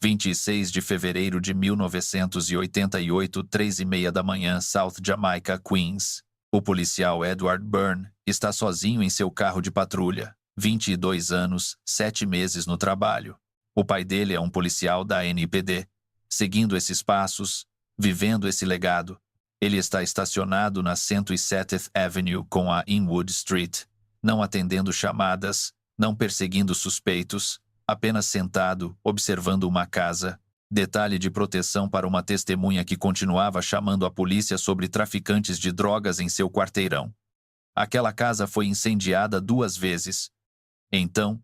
26 de fevereiro de 1988, 3h30 da manhã, South Jamaica, Queens. O policial Edward Byrne está sozinho em seu carro de patrulha. 22 anos, 7 meses no trabalho. O pai dele é um policial da NPD. Seguindo esses passos, vivendo esse legado, ele está estacionado na 107th Avenue com a Inwood Street, não atendendo chamadas, não perseguindo suspeitos, apenas sentado, observando uma casa. Detalhe de proteção para uma testemunha que continuava chamando a polícia sobre traficantes de drogas em seu quarteirão. Aquela casa foi incendiada 2 vezes. Então,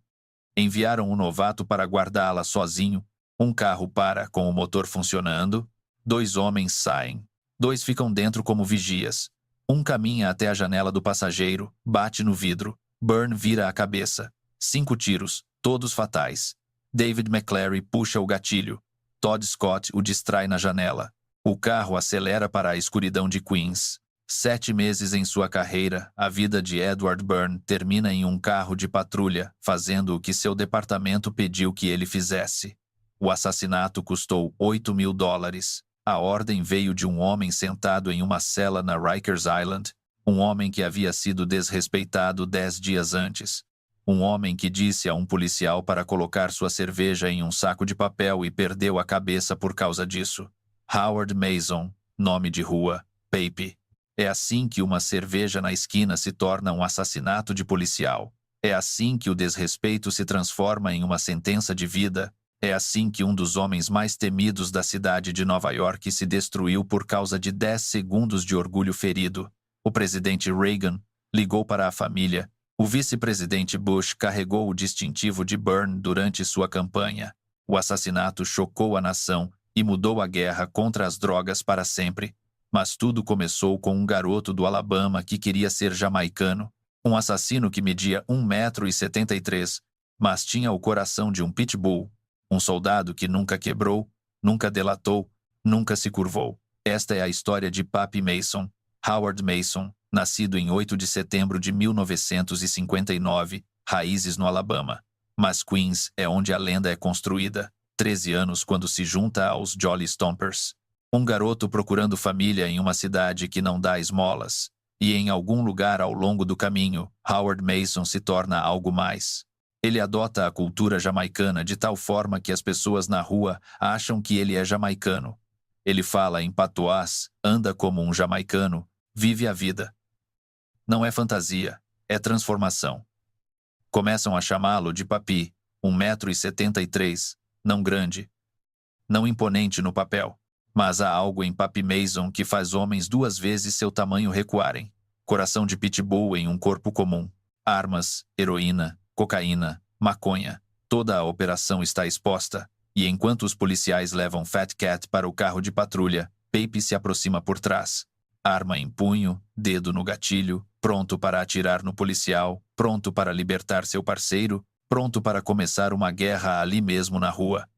enviaram um novato para guardá-la sozinho. Um carro para com o motor funcionando. 2 homens saem. 2 ficam dentro como vigias. Um caminha até a janela do passageiro, bate no vidro. Byrne vira a cabeça. 5 tiros, todos fatais. David McClary puxa o gatilho. Todd Scott o distrai na janela. O carro acelera para a escuridão de Queens. 7 meses em sua carreira, a vida de Edward Byrne termina em um carro de patrulha, fazendo o que seu departamento pediu que ele fizesse. O assassinato custou $8.000. A ordem veio de um homem sentado em uma cela na Rikers Island, um homem que havia sido desrespeitado 10 dias antes. Um homem que disse a um policial para colocar sua cerveja em um saco de papel e perdeu a cabeça por causa disso. Howard Mason, nome de rua, Pape. É assim que uma cerveja na esquina se torna um assassinato de policial. É assim que o desrespeito se transforma em uma sentença de vida. É assim que um dos homens mais temidos da cidade de Nova York se destruiu por causa de 10 segundos de orgulho ferido. O presidente Reagan ligou para a família. O vice-presidente Bush carregou o distintivo de Byrne durante sua campanha. O assassinato chocou a nação e mudou a guerra contra as drogas para sempre. Mas tudo começou com um garoto do Alabama que queria ser jamaicano. Um assassino que media 1,73 m, mas tinha o coração de um pitbull. Um soldado que nunca quebrou, nunca delatou, nunca se curvou. Esta é a história de Papi Mason. Howard Mason, nascido em 8 de setembro de 1959, raízes no Alabama. Mas Queens é onde a lenda é construída. 13 anos quando se junta aos Jolly Stompers. Um garoto procurando família em uma cidade que não dá esmolas. E em algum lugar ao longo do caminho, Howard Mason se torna algo mais. Ele adota a cultura jamaicana de tal forma que as pessoas na rua acham que ele é jamaicano. Ele fala em patuás, anda como um jamaicano, vive a vida. Não é fantasia, é transformação. Começam a chamá-lo de Papi, 1,73 m, não grande, não imponente no papel. Mas há algo em Papi Mason que faz homens 2 vezes seu tamanho recuarem. Coração de pitbull em um corpo comum. Armas, heroína, cocaína, maconha. Toda a operação está exposta. E enquanto os policiais levam Fat Cat para o carro de patrulha, Pape se aproxima por trás. Arma em punho, dedo no gatilho, pronto para atirar no policial, pronto para libertar seu parceiro, pronto para começar uma guerra ali mesmo na rua.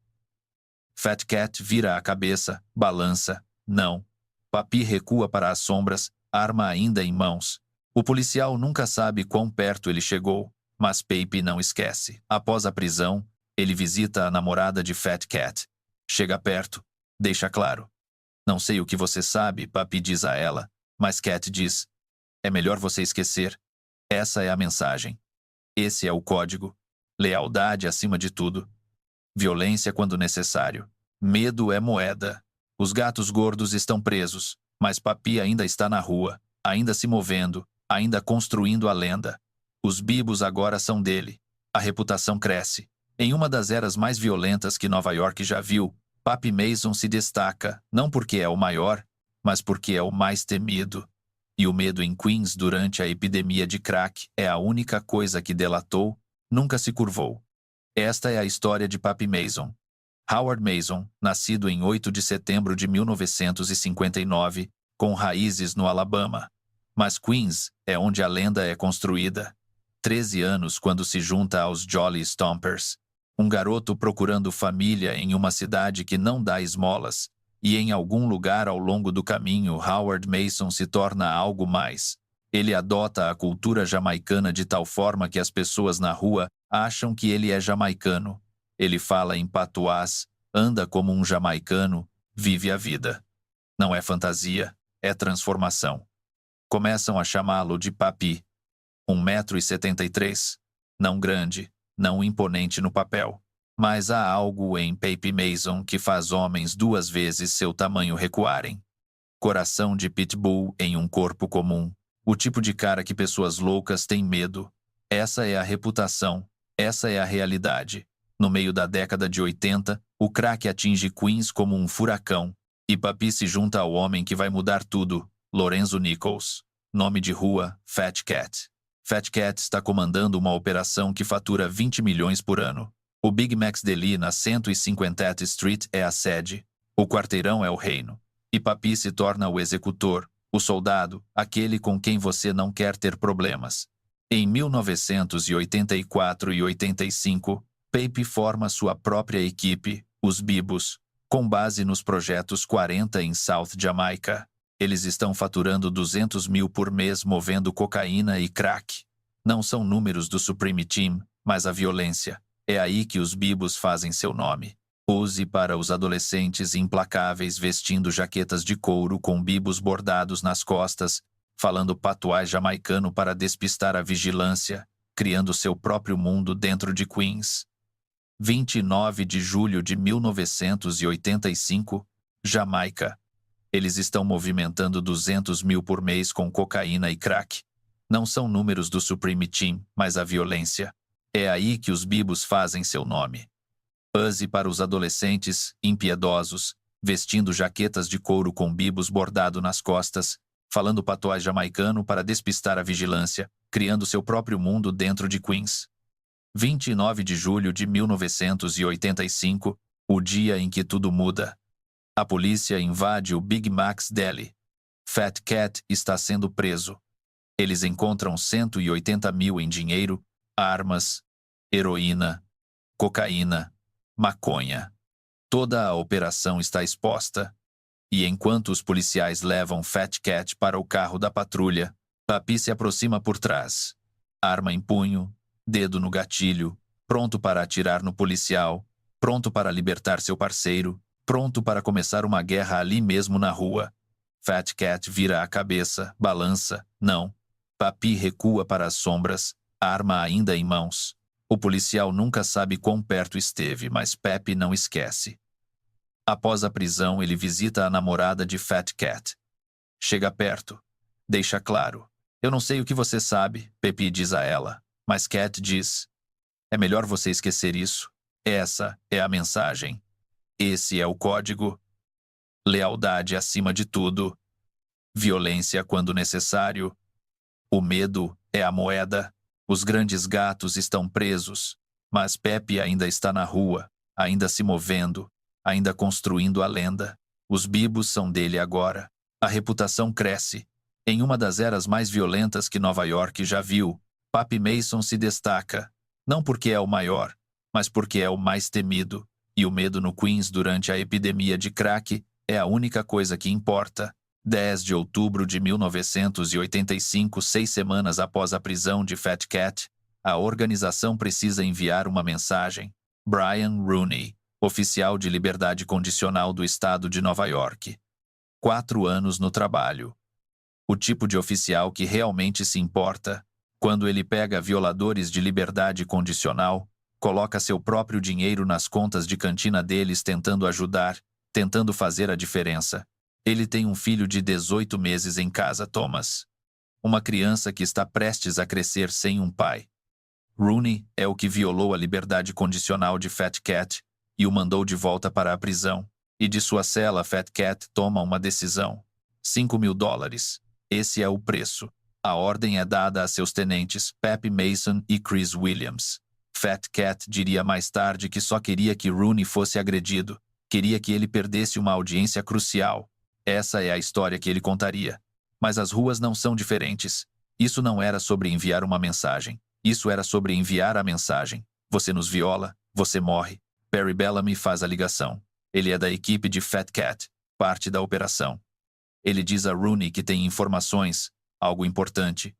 Fat Cat vira a cabeça, balança. Não. Papi recua para as sombras, arma ainda em mãos. O policial nunca sabe quão perto ele chegou, mas Pape não esquece. Após a prisão, ele visita a namorada de Fat Cat. Chega perto, deixa claro. Não sei o que você sabe, Papi diz a ela, mas Cat diz, é melhor você esquecer. Essa é a mensagem. Esse é o código. Lealdade acima de tudo. Violência quando necessário. Medo é moeda. Os gatos gordos estão presos, mas Papi ainda está na rua, ainda se movendo, ainda construindo a lenda. Os bibos agora são dele. A reputação cresce. Em uma das eras mais violentas que Nova York já viu, Papi Mason se destaca, não porque é o maior, mas porque é o mais temido. E o medo em Queens durante a epidemia de crack é a única coisa que delatou, nunca se curvou. Esta é a história de Papi Mason. Howard Mason, nascido em 8 de setembro de 1959, com raízes no Alabama. Mas Queens é onde a lenda é construída. 13 anos quando se junta aos Jolly Stompers. Um garoto procurando família em uma cidade que não dá esmolas. E em algum lugar ao longo do caminho, Howard Mason se torna algo mais. Ele adota a cultura jamaicana de tal forma que as pessoas na rua acham que ele é jamaicano. Ele fala em patuás, Anda como um jamaicano, vive a vida. Não é fantasia, é transformação. Começam a chamá-lo de Papi. 1,73 m. Não grande, não imponente no papel. Mas há algo em Papi Mason que faz homens 2 vezes seu tamanho recuarem. Coração de pitbull em um corpo comum. O tipo de cara que pessoas loucas têm medo. Essa é a reputação. Essa é a realidade. No meio da década de 80, o crack atinge Queens como um furacão. E Papi se junta ao homem que vai mudar tudo, Lorenzo Nichols. Nome de rua, Fat Cat. Fat Cat está comandando uma operação que fatura 20 milhões por ano. O Big Mac's Deli na 150th Street é a sede. O quarteirão é o reino. E Papi se torna o executor, o soldado, aquele com quem você não quer ter problemas. Em 1984 e 85, Papi forma sua própria equipe, os Bibos, com base nos projetos 40 em South Jamaica. Eles estão faturando 200 mil por mês movendo cocaína e crack. Não são números do Supreme Team, mas a violência. É aí que os Bibos fazem seu nome. Use para os adolescentes implacáveis vestindo jaquetas de couro com bibos bordados nas costas, falando patuá jamaicano para despistar a vigilância, criando seu próprio mundo dentro de Queens. 29 de julho de 1985, Jamaica. Eles estão movimentando 200 mil por mês com cocaína e crack. Não são números do Supreme Team, mas a violência. É aí que os Bibos fazem seu nome. Use para os adolescentes, impiedosos, vestindo jaquetas de couro com bibos bordado nas costas, falando patuá jamaicano para despistar a vigilância, criando seu próprio mundo dentro de Queens. 29 de julho de 1985, o dia em que tudo muda. A polícia invade o Big Mac's Deli. Fat Cat está sendo preso. Eles encontram 180 mil em dinheiro, armas, heroína, cocaína, maconha. Toda a operação está exposta. E enquanto os policiais levam Fat Cat para o carro da patrulha, Papi se aproxima por trás. Arma em punho, dedo no gatilho, pronto para atirar no policial, pronto para libertar seu parceiro, pronto para começar uma guerra ali mesmo na rua. Fat Cat vira a cabeça, balança, não. Papi recua para as sombras, arma ainda em mãos. O policial nunca sabe quão perto esteve, mas Papi não esquece. Após a prisão, ele visita a namorada de Fat Cat. Chega perto. Deixa claro. Eu não sei o que você sabe, Papi diz a ela. Mas Cat diz, é melhor você esquecer isso. Essa é a mensagem. Esse é o código. Lealdade acima de tudo. Violência quando necessário. O medo é a moeda. Os grandes gatos estão presos, mas Papi ainda está na rua, ainda se movendo, ainda construindo a lenda. Os Bibos são dele agora. A reputação cresce. Em uma das eras mais violentas que Nova York já viu, Papi Mason se destaca, não porque é o maior, mas porque é o mais temido. E o medo no Queens durante a epidemia de crack é a única coisa que importa. 10 de outubro de 1985, 6 semanas após a prisão de Fat Cat, a organização precisa enviar uma mensagem. Brian Rooney, oficial de liberdade condicional do estado de Nova York. 4 anos no trabalho. O tipo de oficial que realmente se importa. Quando ele pega violadores de liberdade condicional, coloca seu próprio dinheiro nas contas de cantina deles tentando ajudar, tentando fazer a diferença. Ele tem um filho de 18 meses em casa, Thomas. Uma criança que está prestes a crescer sem um pai. Rooney é o que violou a liberdade condicional de Fat Cat e o mandou de volta para a prisão. E de sua cela, Fat Cat toma uma decisão. $5.000. Esse é o preço. A ordem é dada a seus tenentes, Papi Mason e Chris Williams. Fat Cat diria mais tarde que só queria que Rooney fosse agredido. Queria que ele perdesse uma audiência crucial. Essa é a história que ele contaria. Mas as ruas não são diferentes. Isso não era sobre enviar uma mensagem. Isso era sobre enviar a mensagem. Você nos viola, você morre. Perry Bellamy faz a ligação. Ele é da equipe de Fat Cat, parte da operação. Ele diz a Rooney que tem informações, algo importante.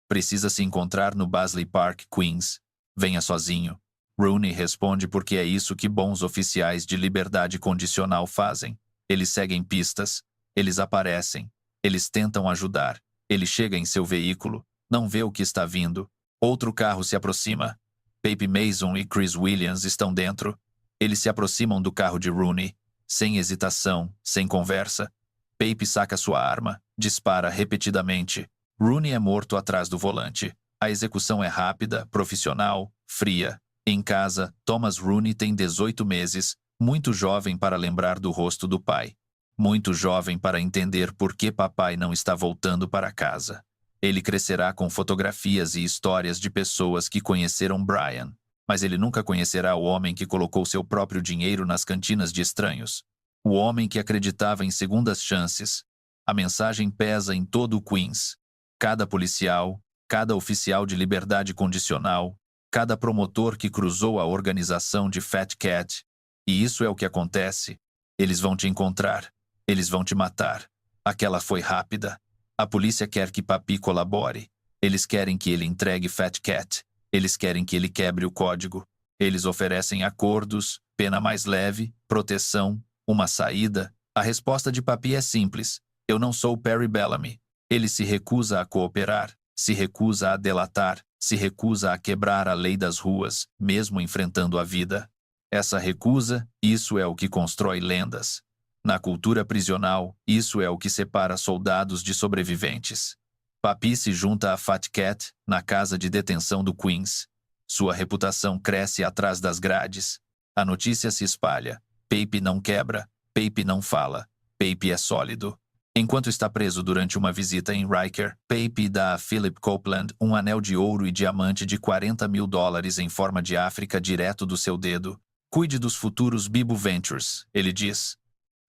Precisa se encontrar no Basley Park, Queens. Venha sozinho. Rooney responde porque é isso que bons oficiais de liberdade condicional fazem. Eles seguem pistas, eles aparecem, eles tentam ajudar. Ele chega em seu veículo, não vê o que está vindo. Outro carro se aproxima. Pape Mason e Chris Williams estão dentro. Eles se aproximam do carro de Rooney, sem hesitação, sem conversa. Pape saca sua arma, dispara repetidamente. Rooney é morto atrás do volante. A execução é rápida, profissional, fria. Em casa, Thomas Rooney tem 18 meses, muito jovem para lembrar do rosto do pai. Muito jovem para entender por que papai não está voltando para casa. Ele crescerá com fotografias e histórias de pessoas que conheceram Brian, mas ele nunca conhecerá o homem que colocou seu próprio dinheiro nas cantinas de estranhos. O homem que acreditava em segundas chances. A mensagem pesa em todo o Queens. Cada policial, cada oficial de liberdade condicional, cada promotor que cruzou a organização de Fat Cat. E isso é o que acontece. Eles vão te encontrar. Eles vão te matar. Aquela foi rápida. A polícia quer que Papi colabore. Eles querem que ele entregue Fat Cat. Eles querem que ele quebre o código. Eles oferecem acordos, pena mais leve, proteção, uma saída. A resposta de Papi é simples. Eu não sou Perry Bellamy. Ele se recusa a cooperar, se recusa a delatar, se recusa a quebrar a lei das ruas, mesmo enfrentando a vida. Essa recusa, isso é o que constrói lendas. Na cultura prisional, isso é o que separa soldados de sobreviventes. Papi se junta a Fat Cat na casa de detenção do Queens. Sua reputação cresce atrás das grades. A notícia se espalha. Pape não quebra, Pape não fala, Pape é sólido. Enquanto está preso durante uma visita em Riker, Pape dá a Philip Copeland um anel de ouro e diamante de $40.000 em forma de África direto do seu dedo. Cuide dos futuros Bibo Ventures, ele diz.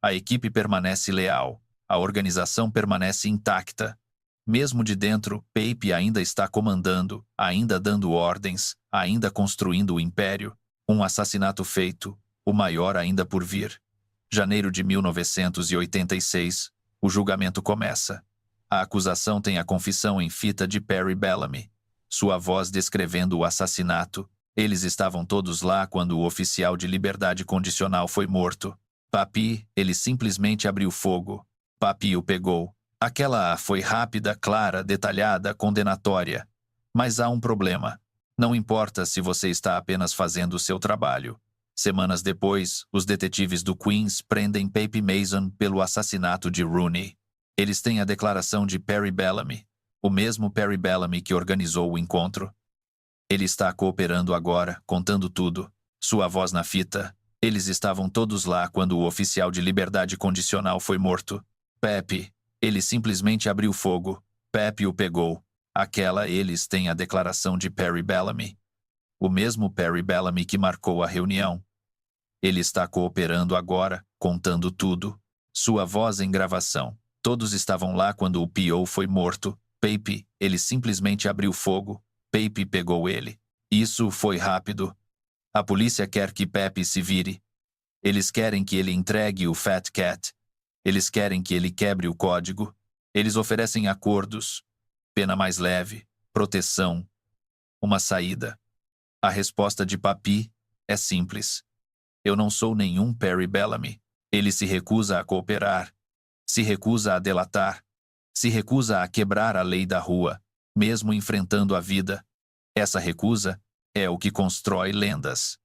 A equipe permanece leal. A organização permanece intacta. Mesmo de dentro, Pape ainda está comandando, ainda dando ordens, ainda construindo o império. Um assassinato feito, o maior ainda por vir. Janeiro de 1986, o julgamento começa. A acusação tem a confissão em fita de Perry Bellamy. Sua voz descrevendo o assassinato. Eles estavam todos lá quando o oficial de liberdade condicional foi morto. Papi, ele simplesmente abriu fogo. Papi o pegou. Aquela foi rápida, clara, detalhada, condenatória. Mas há um problema. Não importa se você está apenas fazendo o seu trabalho. Semanas depois, os detetives do Queens prendem Pape Mason pelo assassinato de Rooney. Eles têm a declaração de Perry Bellamy, o mesmo Perry Bellamy que organizou o encontro. Ele está cooperando agora, contando tudo. Sua voz na fita. Eles estavam todos lá quando o oficial de liberdade condicional foi morto. Pape, ele simplesmente abriu fogo. Pape o pegou. Eles têm a declaração de Perry Bellamy. O mesmo Perry Bellamy que marcou a reunião. Ele está cooperando agora, contando tudo. Sua voz em gravação. Todos estavam lá quando o P.O. foi morto. Pape, ele simplesmente abriu fogo. Pape pegou ele. Isso foi rápido. A polícia quer que Pape se vire. Eles querem que ele entregue o Fat Cat. Eles querem que ele quebre o código. Eles oferecem acordos, pena mais leve, proteção, uma saída. A resposta de Papi é simples. Eu não sou nenhum Perry Bellamy. Ele se recusa a cooperar, se recusa a delatar, se recusa a quebrar a lei da rua, mesmo enfrentando a vida. Essa recusa é o que constrói lendas.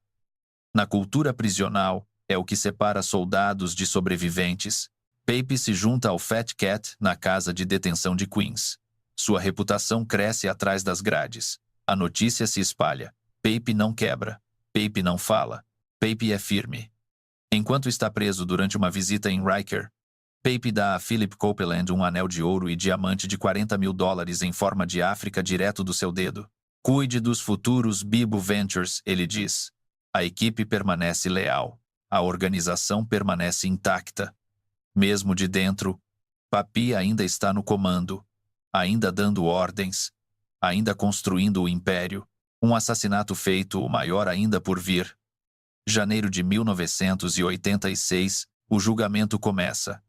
Na cultura prisional, é o que separa soldados de sobreviventes. Pape se junta ao Fat Cat na casa de detenção de Queens. Sua reputação cresce atrás das grades. A notícia se espalha. Pape não quebra. Pape não fala. Pape é firme. Enquanto está preso durante uma visita em Riker, Pape dá a Philip Copeland um anel de ouro e diamante de $40.000 em forma de África direto do seu dedo. Cuide dos futuros Bibo Ventures, ele diz. A equipe permanece leal. A organização permanece intacta. Mesmo de dentro, Papi ainda está no comando, ainda dando ordens, ainda construindo o império. Um assassinato feito, o maior ainda por vir. Janeiro de 1986, o julgamento começa.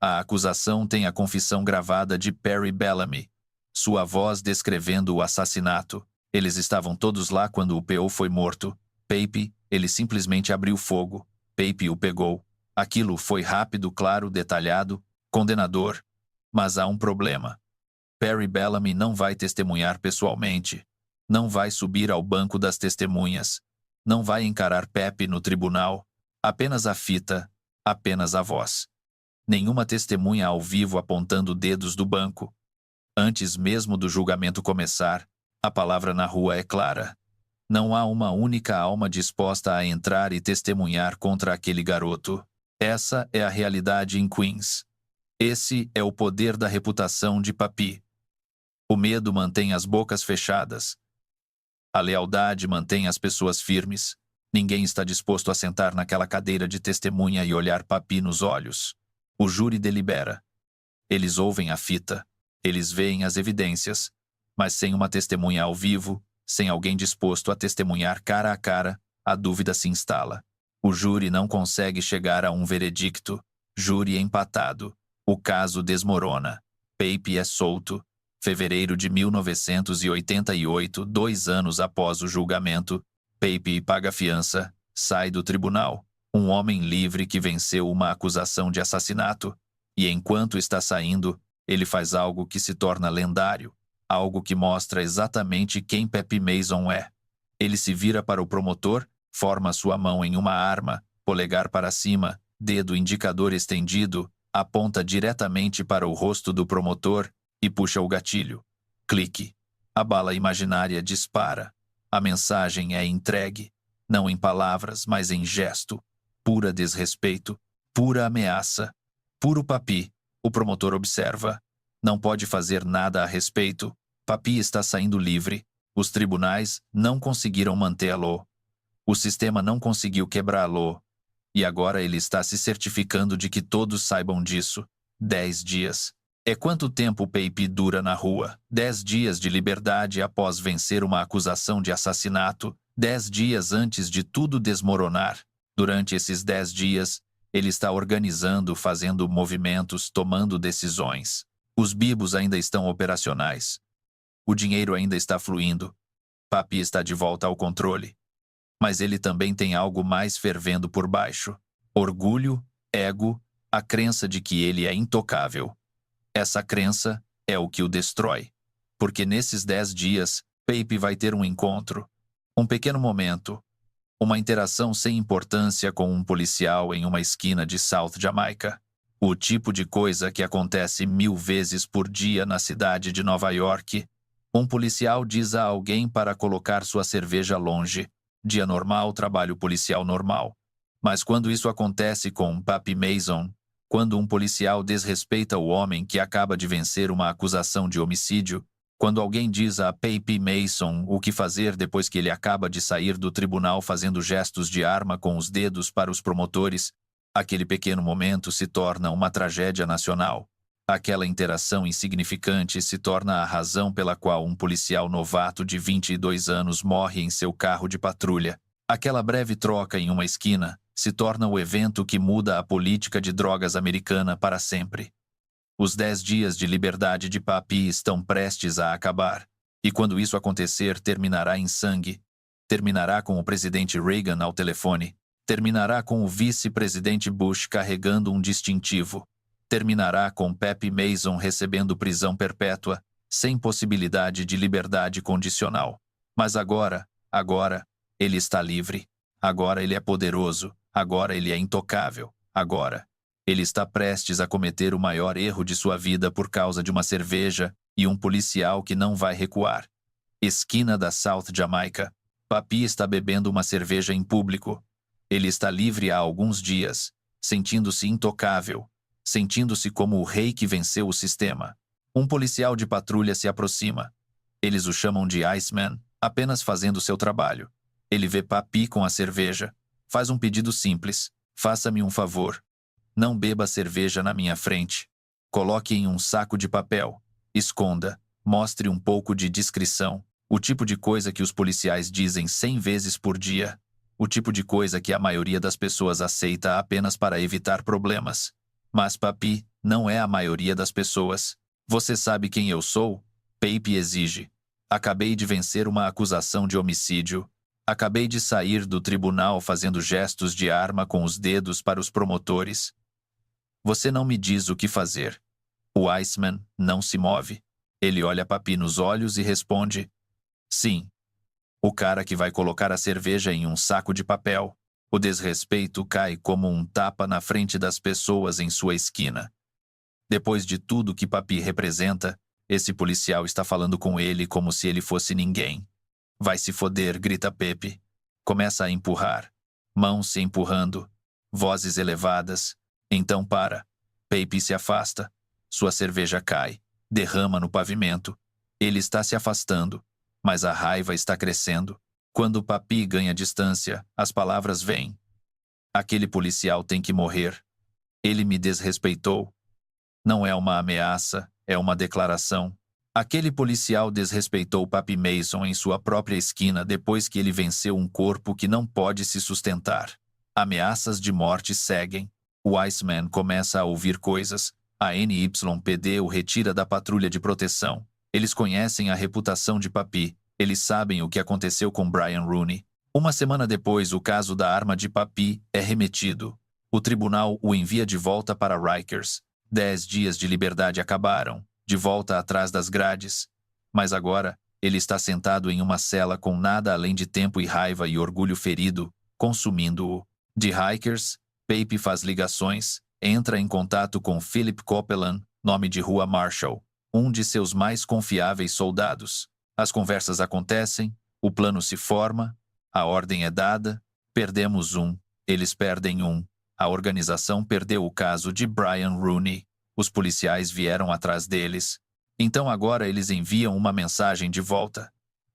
A acusação tem a confissão gravada de Perry Bellamy. Sua voz descrevendo o assassinato. Eles estavam todos lá quando o P.O. foi morto. Pape, ele simplesmente abriu fogo. Pape o pegou. Aquilo foi rápido, claro, detalhado, condenador. Mas há um problema. Perry Bellamy não vai testemunhar pessoalmente. Não vai subir ao banco das testemunhas. Não vai encarar Pepe no tribunal. Apenas a fita, apenas a voz. Nenhuma testemunha ao vivo apontando dedos do banco. Antes mesmo do julgamento começar, a palavra na rua é clara. Não há uma única alma disposta a entrar e testemunhar contra aquele garoto. Essa é a realidade em Queens. Esse é o poder da reputação de Papi. O medo mantém as bocas fechadas. A lealdade mantém as pessoas firmes. Ninguém está disposto a sentar naquela cadeira de testemunha e olhar Papi nos olhos. O júri delibera. Eles ouvem a fita. Eles veem as evidências. Mas sem uma testemunha ao vivo, sem alguém disposto a testemunhar cara a cara, a dúvida se instala. O júri não consegue chegar a um veredicto. Júri empatado. O caso desmorona. Pape é solto. Fevereiro de 1988, 2 anos após o julgamento, Pape paga fiança, sai do tribunal. Um homem livre que venceu uma acusação de assassinato. E enquanto está saindo, ele faz algo que se torna lendário. Algo que mostra exatamente quem Papi Mason é. Ele se vira para o promotor, forma sua mão em uma arma, polegar para cima, dedo indicador estendido, aponta diretamente para o rosto do promotor e puxa o gatilho. Clique. A bala imaginária dispara. A mensagem é entregue, não em palavras, mas em gesto. Pura desrespeito, pura ameaça. Puro Papi. O promotor observa. Não pode fazer nada a respeito. Papi está saindo livre. Os tribunais não conseguiram mantê-lo. O sistema não conseguiu quebrá-lo. E agora ele está se certificando de que todos saibam disso. 10 dias. É quanto tempo Pape dura na rua? 10 dias de liberdade após vencer uma acusação de assassinato. 10 dias antes de tudo desmoronar. Durante esses 10 dias, ele está organizando, fazendo movimentos, tomando decisões. Os bibos ainda estão operacionais. O dinheiro ainda está fluindo. Papi está de volta ao controle. Mas ele também tem algo mais fervendo por baixo. Orgulho, ego, a crença de que ele é intocável. Essa crença é o que o destrói. Porque nesses 10 dias, Pape vai ter um encontro. Um pequeno momento. Uma interação sem importância com um policial em uma esquina de South Jamaica. O tipo de coisa que acontece 1000 vezes por dia na cidade de Nova York. Um policial diz a alguém para colocar sua cerveja longe. Dia normal, trabalho policial normal. Mas quando isso acontece com Papi Mason, quando um policial desrespeita o homem que acaba de vencer uma acusação de homicídio, quando alguém diz a Papi Mason o que fazer depois que ele acaba de sair do tribunal fazendo gestos de arma com os dedos para os promotores, aquele pequeno momento se torna uma tragédia nacional. Aquela interação insignificante se torna a razão pela qual um policial novato de 22 anos morre em seu carro de patrulha. Aquela breve troca em uma esquina se torna o evento que muda a política de drogas americana para sempre. Os 10 dias de liberdade de Papi estão prestes a acabar. E quando isso acontecer, terminará em sangue. Terminará com o presidente Reagan ao telefone. Terminará com o vice-presidente Bush carregando um distintivo. Terminará com Papi Mason recebendo prisão perpétua, sem possibilidade de liberdade condicional. Mas agora, ele está livre. Agora ele é poderoso. Agora ele é intocável. Agora, ele está prestes a cometer o maior erro de sua vida por causa de uma cerveja e um policial que não vai recuar. Esquina da South Jamaica. Papi está bebendo uma cerveja em público. Ele está livre há alguns dias, sentindo-se intocável, sentindo-se como o rei que venceu o sistema. Um policial de patrulha se aproxima. Eles o chamam de Iceman, apenas fazendo seu trabalho. Ele vê Papi com a cerveja. Faz um pedido simples. Faça-me um favor. Não beba cerveja na minha frente. Coloque em um saco de papel. Esconda. Mostre um pouco de discrição. O tipo de coisa que os policiais dizem 100 vezes por dia. O tipo de coisa que a maioria das pessoas aceita apenas para evitar problemas. Mas Papi não é a maioria das pessoas. Você sabe quem eu sou? Pape exige. Acabei de vencer uma acusação de homicídio. Acabei de sair do tribunal fazendo gestos de arma com os dedos para os promotores. Você não me diz o que fazer. O Iceman não se move. Ele olha Papi nos olhos e responde: sim. O cara que vai colocar a cerveja em um saco de papel. O desrespeito cai como um tapa na frente das pessoas em sua esquina. Depois de tudo que Papi representa, esse policial está falando com ele como se ele fosse ninguém. Vai se foder, grita Pepe. Começa a empurrar. Mãos se empurrando. Vozes elevadas. Então para. Pepe se afasta. Sua cerveja cai. Derrama no pavimento. Ele está se afastando. Mas a raiva está crescendo. Quando Papi ganha distância, as palavras vêm. Aquele policial tem que morrer. Ele me desrespeitou. Não é uma ameaça, é uma declaração. Aquele policial desrespeitou Papi Mason em sua própria esquina depois que ele venceu um corpo que não pode se sustentar. Ameaças de morte seguem. O Iceman começa a ouvir coisas. A NYPD o retira da patrulha de proteção. Eles conhecem a reputação de Papi. Eles sabem o que aconteceu com Brian Rooney. Uma semana depois, o caso da arma de Papi é remetido. O tribunal o envia de volta para Rikers. 10 dias de liberdade acabaram, de volta atrás das grades. Mas agora, ele está sentado em uma cela com nada além de tempo e raiva e orgulho ferido, consumindo-o. De Rikers, Pape faz ligações, entra em contato com Philip Copeland, nome de rua Marshall, um de seus mais confiáveis soldados. As conversas acontecem, o plano se forma, a ordem é dada, perdemos um, eles perdem um. A organização perdeu o caso de Brian Rooney. Os policiais vieram atrás deles. Então agora eles enviam uma mensagem de volta.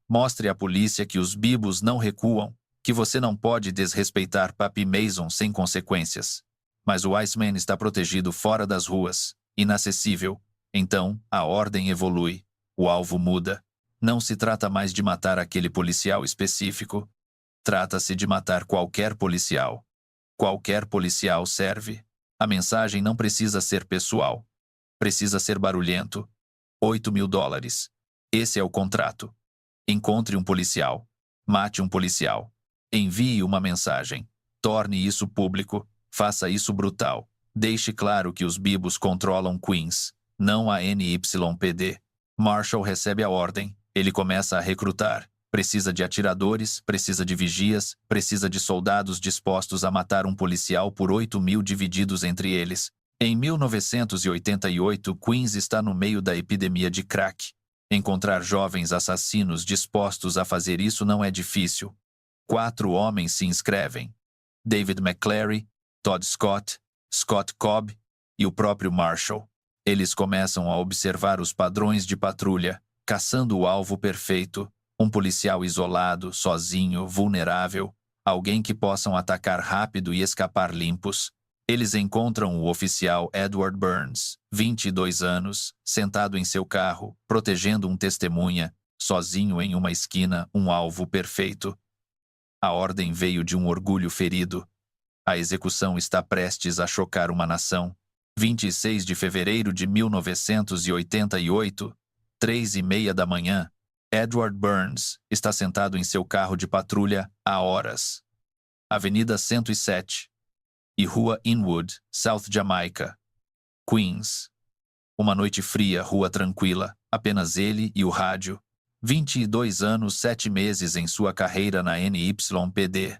Mostre à polícia que os bibos não recuam, que você não pode desrespeitar Papi Mason sem consequências. Mas o Iceman está protegido fora das ruas, inacessível. Então, a ordem evolui. O alvo muda. Não se trata mais de matar aquele policial específico. Trata-se de matar qualquer policial. Qualquer policial serve. A mensagem não precisa ser pessoal. Precisa ser barulhento. $8.000. Esse é o contrato. Encontre um policial. Mate um policial. Envie uma mensagem. Torne isso público. Faça isso brutal. Deixe claro que os bibos controlam Queens, não a NYPD. Marshall recebe a ordem. Ele começa a recrutar. Precisa de atiradores, precisa de vigias, precisa de soldados dispostos a matar um policial por 8.000 divididos entre eles. Em 1988, Queens está no meio da epidemia de crack. Encontrar jovens assassinos dispostos a fazer isso não é difícil. 4 homens se inscrevem. David McClary, Todd Scott, Scott Cobb e o próprio Marshall. Eles começam a observar os padrões de patrulha, caçando o alvo perfeito. Um policial isolado, sozinho, vulnerável, alguém que possam atacar rápido e escapar limpos. Eles encontram o oficial Edward Burns, 22 anos, sentado em seu carro, protegendo um testemunha, sozinho em uma esquina, um alvo perfeito. A ordem veio de um orgulho ferido. A execução está prestes a chocar uma nação. 26 de fevereiro de 1988, 3:30 da manhã. Edward Burns está sentado em seu carro de patrulha há horas. Avenida 107 e Rua Inwood, South Jamaica, Queens. Uma noite fria, rua tranquila, apenas ele e o rádio. 22 anos, 7 meses em sua carreira na NYPD.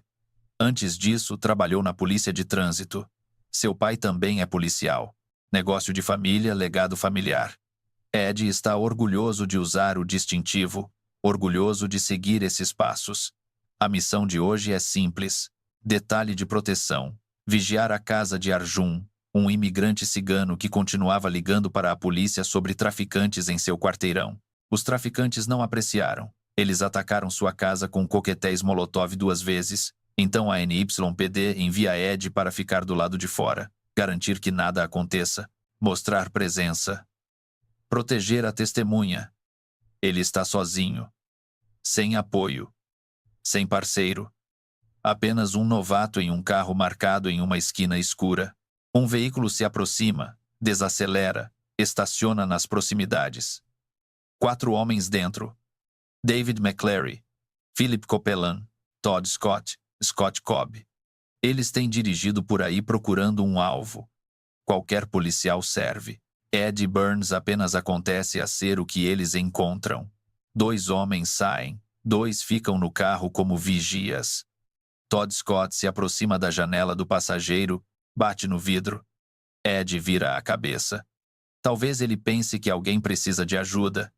Antes disso, trabalhou na polícia de trânsito. Seu pai também é policial. Negócio de família, legado familiar. Ed está orgulhoso de usar o distintivo, orgulhoso de seguir esses passos. A missão de hoje é simples. Detalhe de proteção. Vigiar a casa de Arjun, um imigrante cigano que continuava ligando para a polícia sobre traficantes em seu quarteirão. Os traficantes não apreciaram. Eles atacaram sua casa com coquetéis Molotov 2 vezes. Então a NYPD envia Ed para ficar do lado de fora, garantir que nada aconteça, mostrar presença. Proteger a testemunha. Ele está sozinho. Sem apoio. Sem parceiro. Apenas um novato em um carro marcado em uma esquina escura. Um veículo se aproxima, desacelera, estaciona nas proximidades. 4 homens dentro. David McClary, Philip Copeland, Todd Scott, Scott Cobb. Eles têm dirigido por aí procurando um alvo. Qualquer policial serve. Ed Burns apenas acontece a ser o que eles encontram. 2 homens saem, 2 ficam no carro como vigias. Todd Scott se aproxima da janela do passageiro, bate no vidro. Ed vira a cabeça. Talvez ele pense que alguém precisa de ajuda.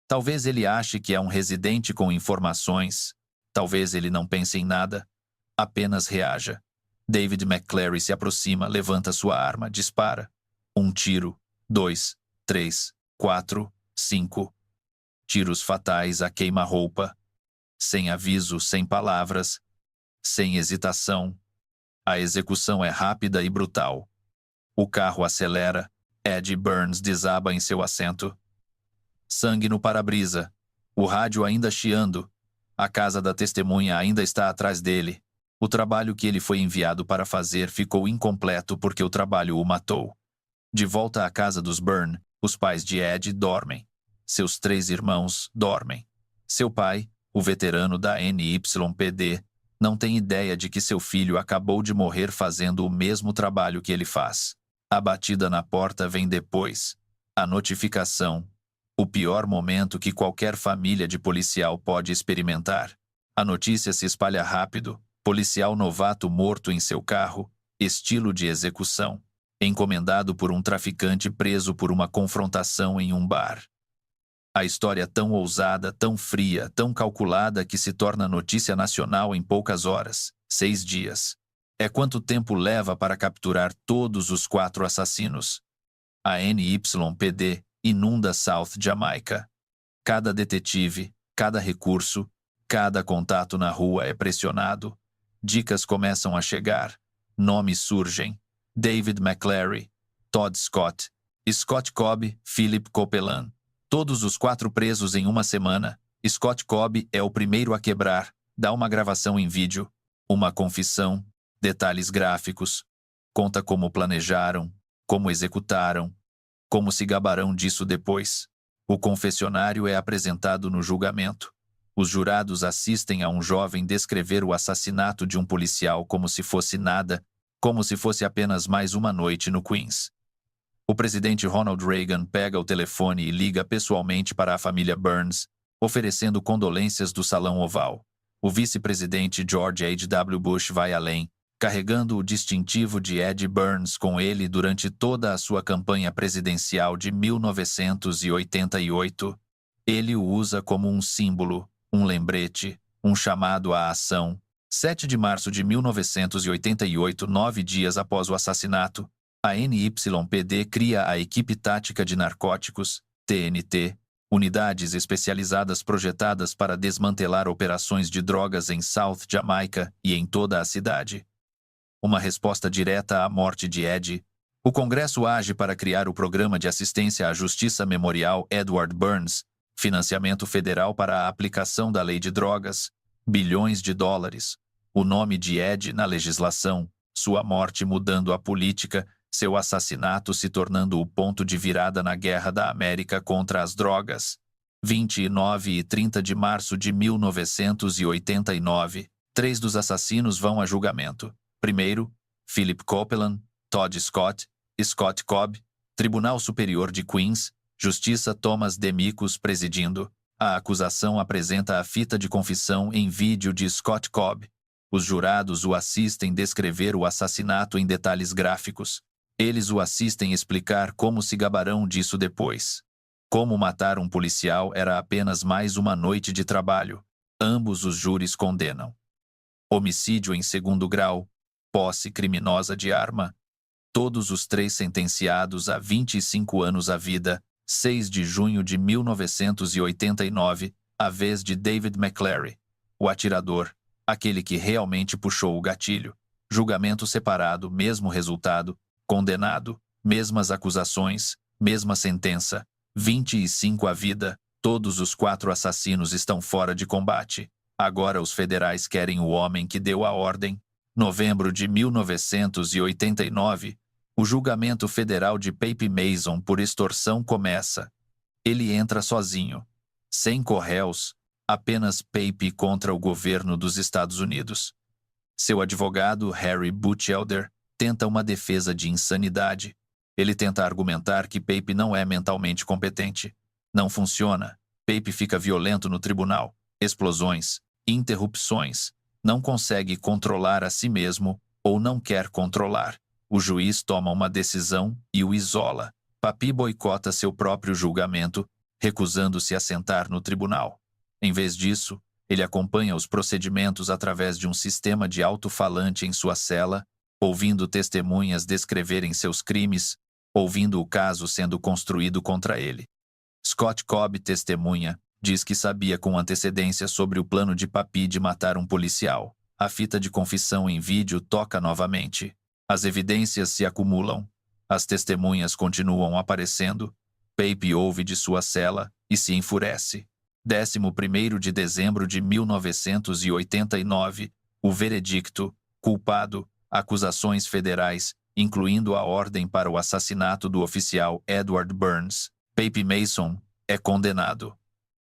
Talvez ele ache que é um residente com informações. Talvez ele não pense em nada. Apenas reaja. David McClary se aproxima, levanta sua arma, dispara. 1 tiro, 2, 3, 4, 5. Tiros fatais a queima-roupa. Sem aviso, sem palavras, sem hesitação. A execução é rápida e brutal. O carro acelera. Ed Burns desaba em seu assento. Sangue no para-brisa. O rádio ainda chiando. A casa da testemunha ainda está atrás dele. O trabalho que ele foi enviado para fazer ficou incompleto porque o trabalho o matou. De volta à casa dos Byrne, os pais de Ed dormem. Seus 3 irmãos dormem. Seu pai, o veterano da NYPD, não tem ideia de que seu filho acabou de morrer fazendo o mesmo trabalho que ele faz. A batida na porta vem depois. A notificação. O pior momento que qualquer família de policial pode experimentar. A notícia se espalha rápido. Policial novato morto em seu carro. Estilo de execução. Encomendado por um traficante preso por uma confrontação em um bar. A história tão ousada, tão fria, tão calculada que se torna notícia nacional em poucas horas, 6 dias. É quanto tempo leva para capturar todos os 4 assassinos. A NYPD inunda South Jamaica. Cada detetive, cada recurso, cada contato na rua é pressionado. Dicas começam a chegar. Nomes surgem. David McClary, Todd Scott, Scott Cobb, Philip Copeland. Todos os 4 presos em uma semana. Scott Cobb é o primeiro a quebrar. Dá uma gravação em vídeo. Uma confissão. Detalhes gráficos. Conta como planejaram, como executaram, como se gabarão disso depois. O confessionário é apresentado no julgamento. Os jurados assistem a um jovem descrever o assassinato de um policial como se fosse nada, como se fosse apenas mais uma noite no Queens. O presidente Ronald Reagan pega o telefone e liga pessoalmente para a família Burns, oferecendo condolências do Salão Oval. O vice-presidente George H.W. Bush vai além, carregando o distintivo de Ed Burns com ele durante toda a sua campanha presidencial de 1988. Ele o usa como um símbolo, um lembrete, um chamado à ação. 7 de março de 1988, 9 dias após o assassinato, a NYPD cria a Equipe Tática de Narcóticos, TNT, unidades especializadas projetadas para desmantelar operações de drogas em South Jamaica e em toda a cidade. Uma resposta direta à morte de Ed, o Congresso age para criar o Programa de Assistência à Justiça Memorial Edward Burns, financiamento federal para a aplicação da lei de drogas, bilhões de dólares, o nome de Ed na legislação, sua morte mudando a política, seu assassinato se tornando o ponto de virada na Guerra da América contra as drogas. 29 e 30 de março de 1989, 3 dos assassinos vão a julgamento. Primeiro, Philip Copeland, Todd Scott, Scott Cobb, Tribunal Superior de Queens, Justiça Thomas Demicus presidindo. A acusação apresenta a fita de confissão em vídeo de Scott Cobb. Os jurados o assistem descrever o assassinato em detalhes gráficos. Eles o assistem explicar como se gabarão disso depois. Como matar um policial era apenas mais uma noite de trabalho. Ambos os júris condenam. Homicídio em segundo grau, posse criminosa de arma. Todos os 3 sentenciados a 25 anos à vida. 6 de junho de 1989, a vez de David McClary, o atirador, aquele que realmente puxou o gatilho. Julgamento separado, mesmo resultado, condenado, mesmas acusações, mesma sentença, 25 à vida. Todos os 4 assassinos estão fora de combate. Agora os federais querem o homem que deu a ordem. Novembro de 1989, o julgamento federal de Pape Mason por extorsão começa. Ele entra sozinho, sem corréus, Apenas Pape contra o governo dos Estados Unidos. Seu advogado, Harry Butchelder, tenta uma defesa de insanidade. Ele tenta argumentar que Pape não é mentalmente competente. Não funciona. Pape fica violento no tribunal. Explosões, interrupções. Não consegue controlar a si mesmo ou não quer controlar. O juiz toma uma decisão e o isola. Pape boicota seu próprio julgamento, recusando-se a sentar no tribunal. Em vez disso, ele acompanha os procedimentos através de um sistema de alto-falante em sua cela, ouvindo testemunhas descreverem seus crimes, ouvindo o caso sendo construído contra ele. Scott Cobb testemunha, diz que sabia com antecedência sobre o plano de Pape de matar um policial. A fita de confissão em vídeo toca novamente. As evidências se acumulam. As testemunhas continuam aparecendo. Pape ouve de sua cela e se enfurece. 11º de dezembro de 1989, o veredicto, culpado, acusações federais, incluindo a ordem para o assassinato do oficial Edward Burns. Pape Mason é condenado.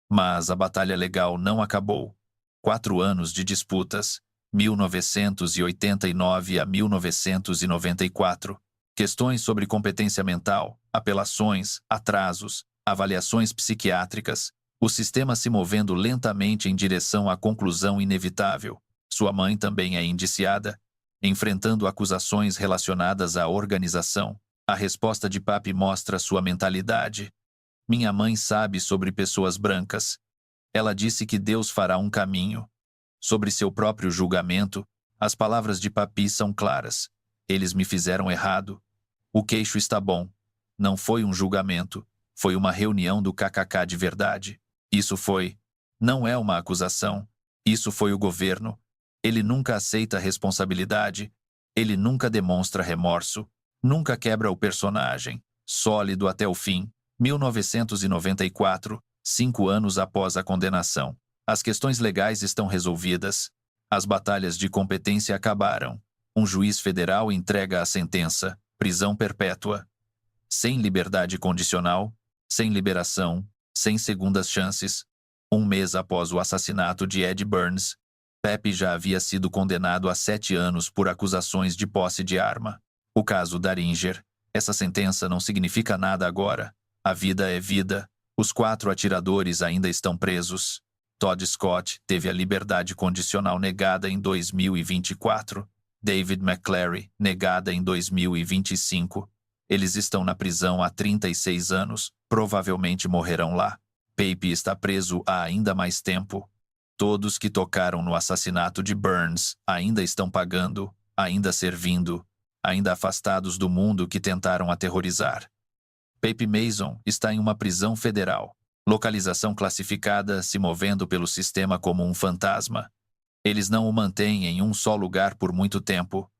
Mas a batalha legal não acabou. 4 anos de disputas, 1989 a 1994. Questões sobre competência mental, apelações, atrasos, avaliações psiquiátricas, o sistema se movendo lentamente em direção à conclusão inevitável. Sua mãe também é indiciada, enfrentando acusações relacionadas à organização. A resposta de Pape mostra sua mentalidade. Minha mãe sabe sobre pessoas brancas. Ela disse que Deus fará um caminho. Sobre seu próprio julgamento, as palavras de Pape são claras. Eles me fizeram errado. O queixo está bom. Não foi um julgamento. Foi uma reunião do KKK de verdade. Isso foi. Não é uma acusação. Isso foi o governo. Ele nunca aceita responsabilidade. Ele nunca demonstra remorso. Nunca quebra o personagem. Sólido até o fim. 1994, 5 anos após a condenação. As questões legais estão resolvidas. As batalhas de competência acabaram. Um juiz federal entrega a sentença: prisão perpétua. Sem liberdade condicional, sem liberação, sem segundas chances. 1 mês após o assassinato de Ed Burns, Pape já havia sido condenado a 7 anos por acusações de posse de arma. O caso Daringer. Essa sentença não significa nada agora. A vida é vida. Os 4 atiradores ainda estão presos. Todd Scott teve a liberdade condicional negada em 2024. David McClary, negada em 2025. Eles estão na prisão há 36 anos. Provavelmente morrerão lá. Pape está preso há ainda mais tempo. Todos que tocaram no assassinato de Burns ainda estão pagando, ainda servindo, ainda afastados do mundo que tentaram aterrorizar. Pape Mason está em uma prisão federal. Localização classificada, se movendo pelo sistema como um fantasma. Eles não o mantêm em um só lugar por muito tempo.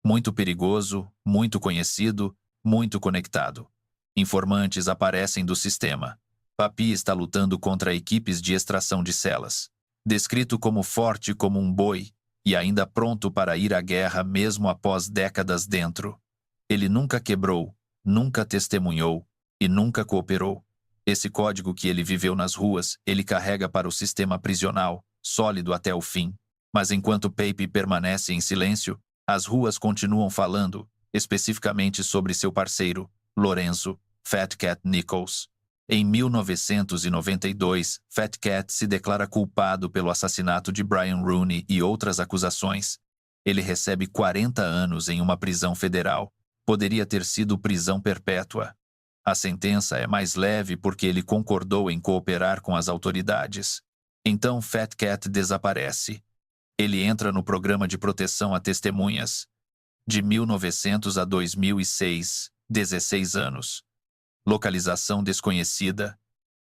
Muito perigoso, muito conhecido, muito conectado. Informantes aparecem do sistema. Pape está lutando contra equipes de extração de celas. Descrito como forte como um boi e ainda pronto para ir à guerra mesmo após décadas dentro. Ele nunca quebrou, nunca testemunhou e nunca cooperou. Esse código que ele viveu nas ruas, ele carrega para o sistema prisional, sólido até o fim. Mas enquanto Pape permanece em silêncio, as ruas continuam falando, especificamente sobre seu parceiro, Lorenzo Fat Cat Nichols. Em 1992, Fat Cat se declara culpado pelo assassinato de Brian Rooney e outras acusações. Ele recebe 40 anos em uma prisão federal. Poderia ter sido prisão perpétua. A sentença é mais leve porque ele concordou em cooperar com as autoridades. Então Fat Cat desaparece. Ele entra no programa de proteção a testemunhas. De 1900 a 2006, 16 anos. Localização desconhecida.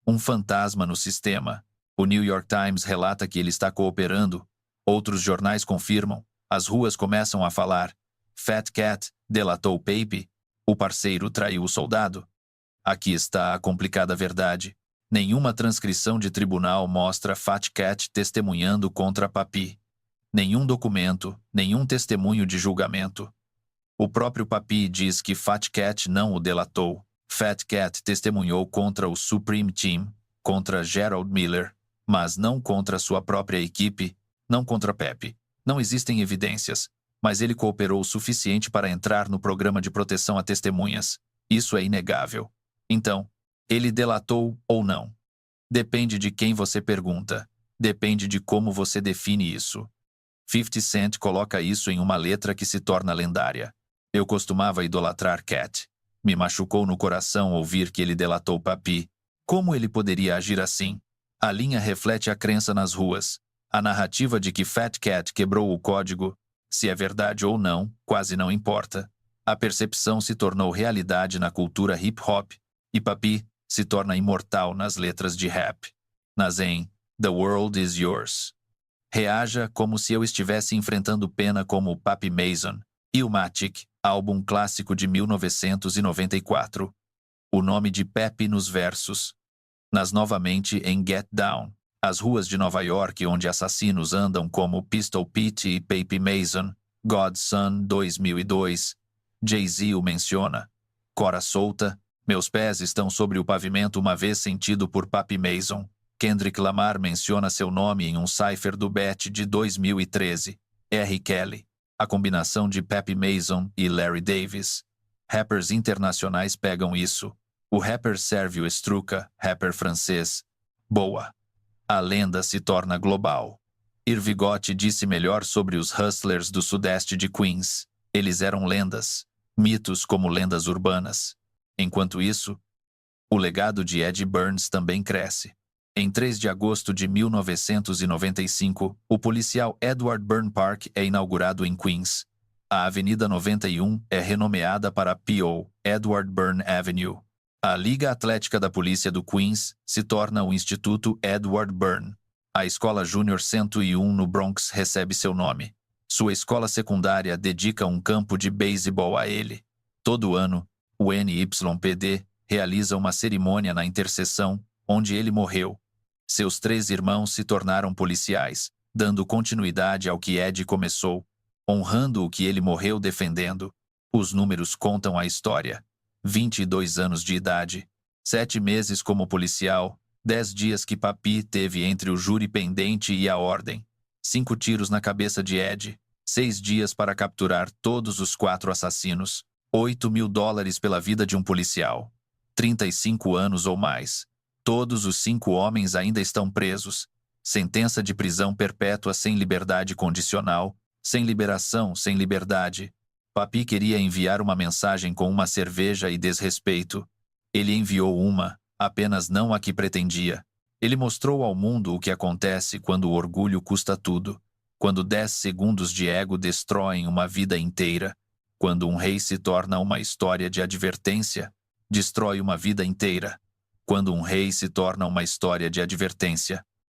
Um fantasma no sistema. O New York Times relata que ele está cooperando. Outros jornais confirmam. As ruas começam a falar. Fat Cat delatou Pape. O parceiro traiu o soldado. Aqui está a complicada verdade. Nenhuma transcrição de tribunal mostra Fat Cat testemunhando contra Pape. Nenhum documento, nenhum testemunho de julgamento. O próprio Pape diz que Fat Cat não o delatou. Fat Cat testemunhou contra o Supreme Team, contra Gerald Miller. Mas não contra sua própria equipe, não contra Pepe. Não existem evidências, mas ele cooperou o suficiente para entrar no programa de proteção a testemunhas. Isso é inegável. Então, ele delatou ou não? Depende de quem você pergunta. Depende de como você define isso. 50 Cent coloca isso em uma letra que se torna lendária. Eu costumava idolatrar Cat. Me machucou no coração ouvir que ele delatou Papi. Como ele poderia agir assim? A linha reflete a crença nas ruas. A narrativa de que Fat Cat quebrou o código, se é verdade ou não, quase não importa. A percepção se tornou realidade na cultura hip-hop, e Papi se torna imortal nas letras de rap. Nas em The World Is Yours. Reaja como se eu estivesse enfrentando pena como Papi Mason, Illmatic, álbum clássico de 1994. O nome de Pepe nos versos. Nas novamente em Get Down. As ruas de Nova York onde assassinos andam como Pistol Pete e Papi Mason, Godson 2002. Jay-Z o menciona. Cora solta, meus pés estão sobre o pavimento uma vez sentido por Papi Mason. Kendrick Lamar menciona seu nome em um cipher do Bet de 2013. R. Kelly. A combinação de Papi Mason e Larry Davis. Rappers internacionais pegam isso. O rapper Sérgio Struca, rapper francês. Boa. A lenda se torna global. Irvigotti disse melhor sobre os hustlers do sudeste de Queens. Eles eram lendas. Mitos como lendas urbanas. Enquanto isso, o legado de Ed Burns também cresce. Em 3 de agosto de 1995, o policial Edward Burn Park é inaugurado em Queens. A Avenida 91 é renomeada para P.O. Edward Burn Avenue. A Liga Atlética da Polícia do Queens se torna o Instituto Edward Burn. A Escola Júnior 101 no Bronx recebe seu nome. Sua escola secundária dedica um campo de beisebol a ele. Todo ano, o NYPD realiza uma cerimônia na interseção onde ele morreu. Seus 3 irmãos se tornaram policiais, dando continuidade ao que Ed começou, honrando o que ele morreu defendendo. Os números contam a história. 22 anos de idade, 7 meses como policial, 10 dias que Papi teve entre o júri pendente e a ordem, 5 tiros na cabeça de Ed, 6 dias para capturar todos os 4 assassinos, $8 mil pela vida de um policial, 35 anos ou mais. Todos os 5 homens ainda estão presos. Sentença de prisão perpétua sem liberdade condicional, sem liberação, sem liberdade. Papi queria enviar uma mensagem com uma cerveja e desrespeito. Ele enviou uma, apenas não a que pretendia. Ele mostrou ao mundo o que acontece quando o orgulho custa tudo. Quando 10 segundos de ego destroem uma vida inteira. Quando um rei se torna uma história de advertência, destrói uma vida inteira. Quando um rei se torna uma história de advertência,